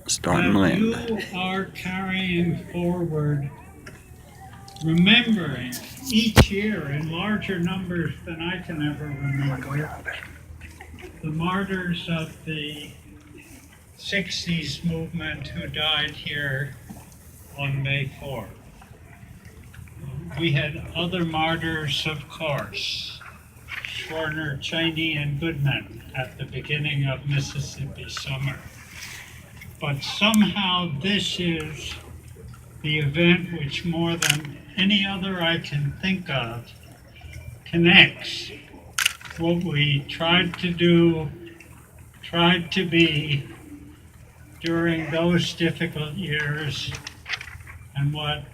Staunton, that Lynd. you are carrying forward, remembering each year in larger numbers than I can ever remember, the martyrs of the 60s movement who died here on May 4th. We had other martyrs, of course, Schwerner, Cheney, and Goodman at the beginning of Mississippi Summer. But somehow this is the event which more than any other I can think of connects what we tried to do, tried to be during those difficult years, and what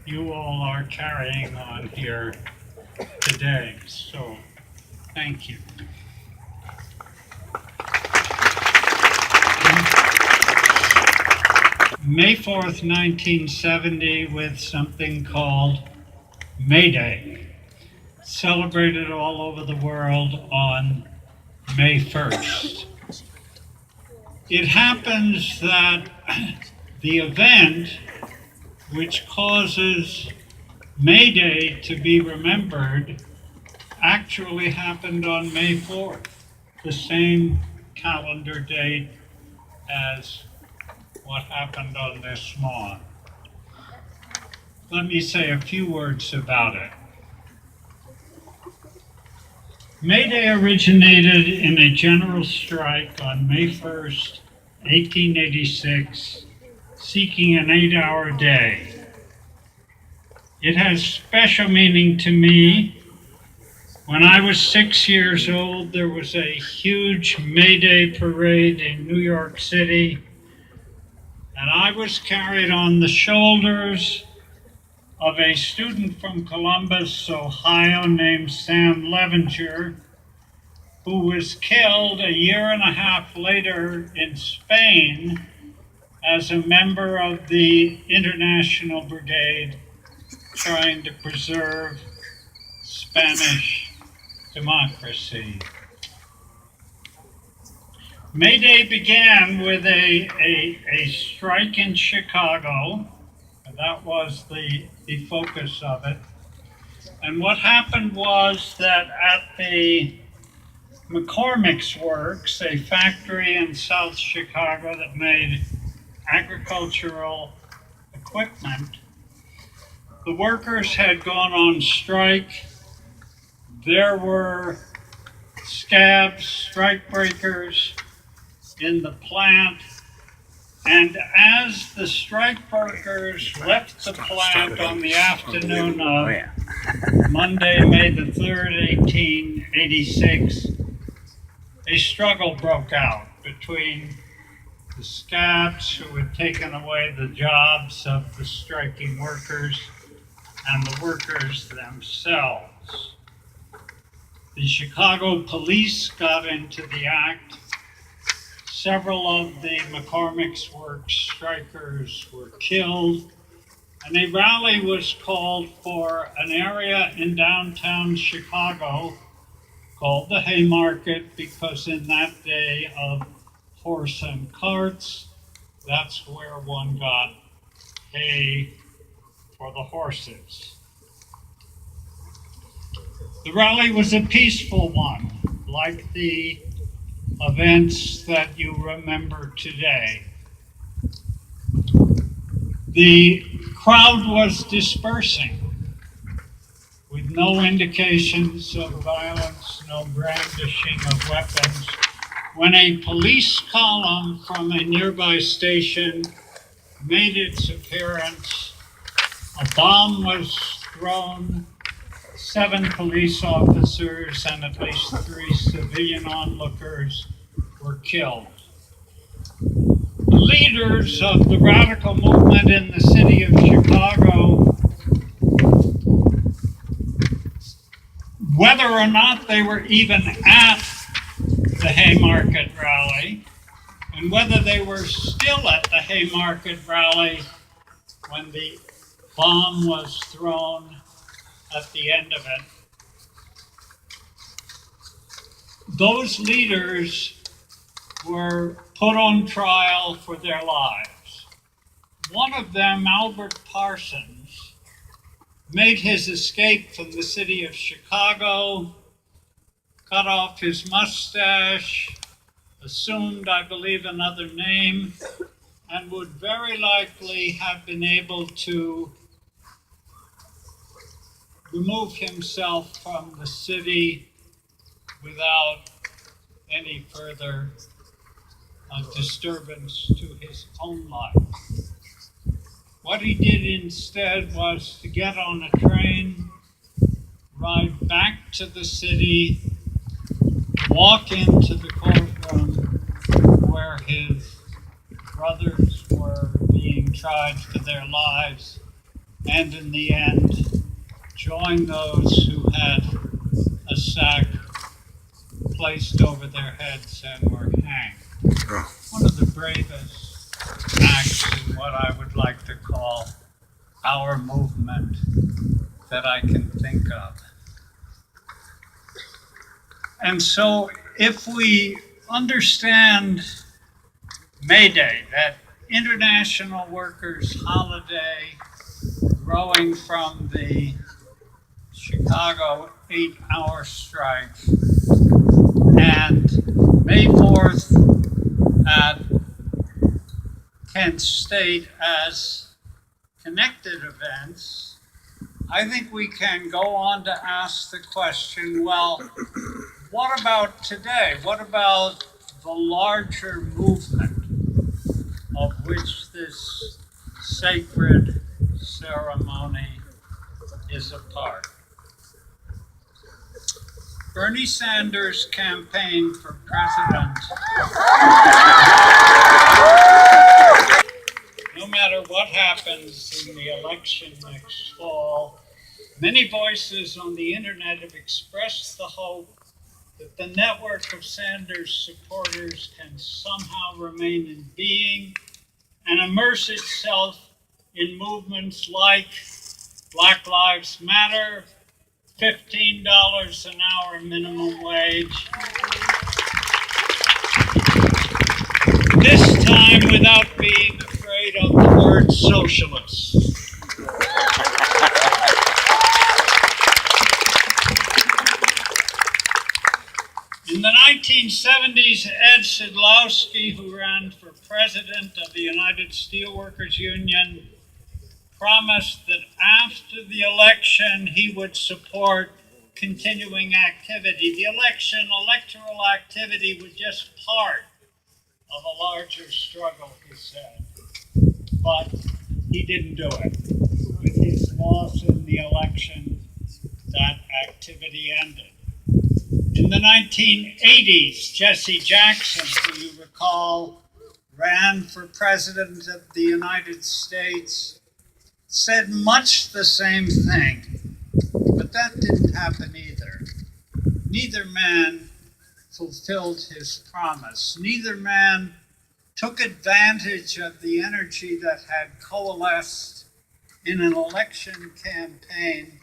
you all are carrying on here today. So, thank you. May 4th, 1970, with something called May Day, celebrated all over the world on May 1st. It happens that the event which causes May Day to be remembered actually happened on May 4th, the same calendar date as what happened on this lawn. Let me say a few words about it. May Day originated in a general strike on May 1st, 1886, seeking an 8-hour day. It has special meaning to me. When I was 6 years old, there was a huge May Day parade in New York City, and I was carried on the shoulders of a student from Columbus, Ohio, named Sam Levenger, who was killed a year and a half later in Spain as a member of the International Brigade trying to preserve Spanish democracy. May Day began with a strike in Chicago. That was the focus of it. And what happened was that at the McCormick's Works, a factory in South Chicago that made agricultural equipment, the workers had gone on strike. There were scabs, strike breakers in the plant, and as the strike breakers left the plant on the afternoon of Monday, May the 3rd, 1886, a struggle broke out between the scabs who had taken away the jobs of the striking workers and the workers themselves. The Chicago police got into the act. Several of the McCormick's Works strikers were killed, and a rally was called for an area in downtown Chicago called the Haymarket, because in that day of horse and carts, that's where one got hay for the horses. The rally was a peaceful one, like the events that you remember today. The crowd was dispersing with no indications of violence, no brandishing of weapons, when a police column from a nearby station made its appearance. A bomb was thrown. 7 police officers and at least 3 civilian onlookers were killed. The leaders of the radical movement in the city of Chicago, whether or not they were even at the Haymarket rally, and whether they were still at the Haymarket rally when the bomb was thrown at the end of it, those leaders were put on trial for their lives. One of them, Albert Parsons, made his escape from the city of Chicago, cut off his mustache, assumed, I believe, another name, and would very likely have been able to remove himself from the city without any further disturbance to his own life. What he did instead was to get on a train, ride back to the city, walk into the courtroom where his brothers were being tried for their lives, and in the end, join those who had a sack placed over their heads and were hanged. One of the bravest acts in what I would like to call our movement that I can think of. And so if we understand May Day, that international workers' holiday growing from the Chicago 8-hour strike, and May 4th at Kent State as connected events, I think we can go on to ask the question, well, what about today? What about the larger movement of which this sacred ceremony is a part? Bernie Sanders' campaign for president, no matter what happens in the election next fall, many voices on the internet have expressed the hope that the network of Sanders supporters can somehow remain in being and immerse itself in movements like Black Lives Matter, $15 an hour minimum wage, this time without being afraid of the word socialist. In the 1970s, Ed Sidlowski, who ran for president of the United Steelworkers Union, promised that after the election he would support continuing activity. The electoral activity was just part of a larger struggle, he said. But he didn't do it. With his loss in the election, that activity ended. In the 1980s, Jesse Jackson, who you recall ran for president of the United States, said much the same thing, but that didn't happen either. Neither man fulfilled his promise. Neither man took advantage of the energy that had coalesced in an election campaign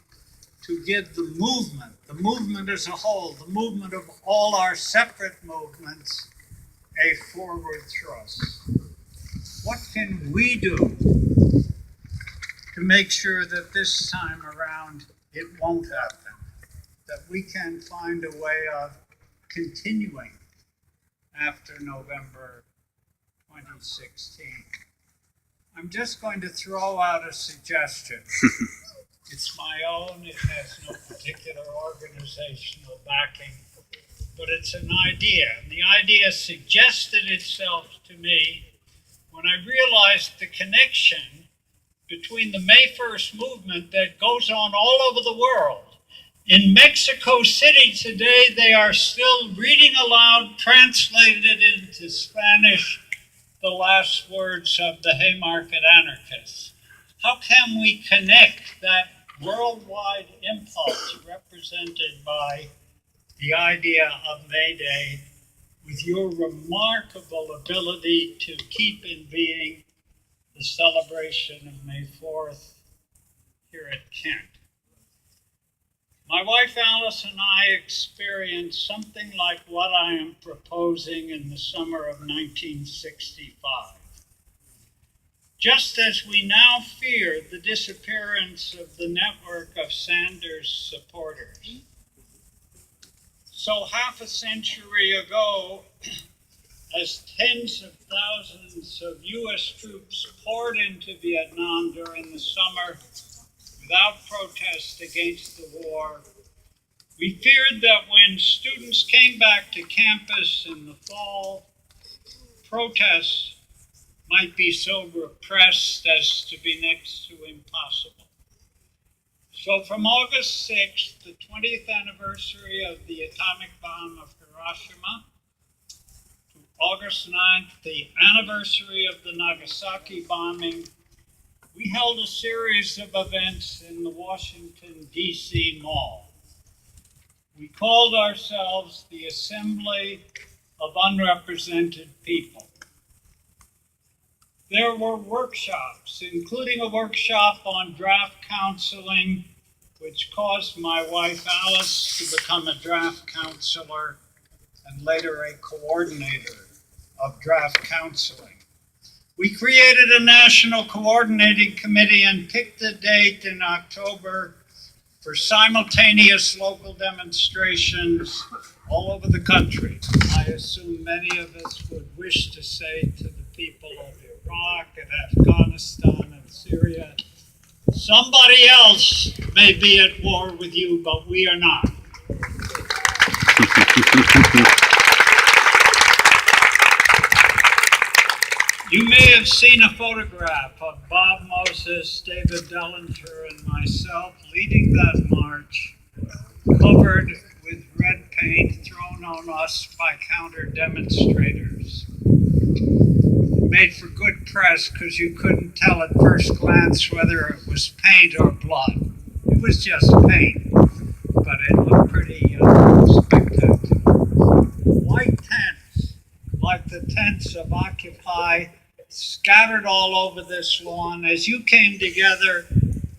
to give the movement as a whole, the movement of all our separate movements, a forward thrust. What can we do to make sure that this time around it won't happen, that we can find a way of continuing after November 2016? I'm just going to throw out a suggestion. It's my own, it has no particular organizational backing, but it's an idea. And the idea suggested itself to me when I realized the connection between the May 1st movement that goes on all over the world. In Mexico City today, they are still reading aloud, translated into Spanish, the last words of the Haymarket Anarchists. How can we connect that worldwide impulse represented by the idea of May Day with your remarkable ability to keep in being the celebration of May 4th here at Kent? My wife Alice and I experienced something like what I am proposing in the summer of 1965. Just as we now fear the disappearance of the network of Sanders supporters. So half a century ago, as tens of thousands of U.S. troops poured into Vietnam during the summer without protest against the war, we feared that when students came back to campus in the fall, protests might be so repressed as to be next to impossible. So from August 6th, the 20th anniversary of the atomic bomb of Hiroshima, to August 9th, the anniversary of the Nagasaki bombing, we held a series of events in the Washington, D.C. Mall. We called ourselves the Assembly of Unrepresented People. There were workshops, including a workshop on draft counseling, which caused my wife Alice to become a draft counselor and later a coordinator of draft counseling. We created a national coordinating committee and picked a date in October for simultaneous local demonstrations all over the country. I assume many of us would wish to say to the people of Iraq and Afghanistan and Syria, somebody else may be at war with you, but we are not. You may have seen a photograph of Bob Moses, David Dellinger, and myself leading that march, covered with red paint thrown on us by counter-demonstrators. Made for good press because you couldn't tell at first glance whether it was paint or blood. It was just paint, but it looked pretty spectacular. White tents, like the tents of Occupy, scattered all over this lawn as you came together,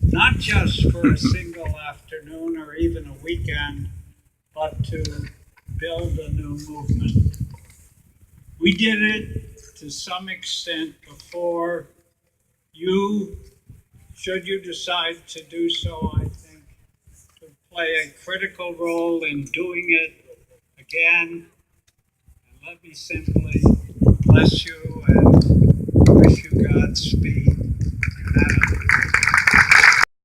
not just for a single afternoon or even a weekend, but to build a new movement. We did it to some extent before you, should you decide to do so, I think, to play a critical role in doing it again. And let me simply bless you and wish you Godspeed.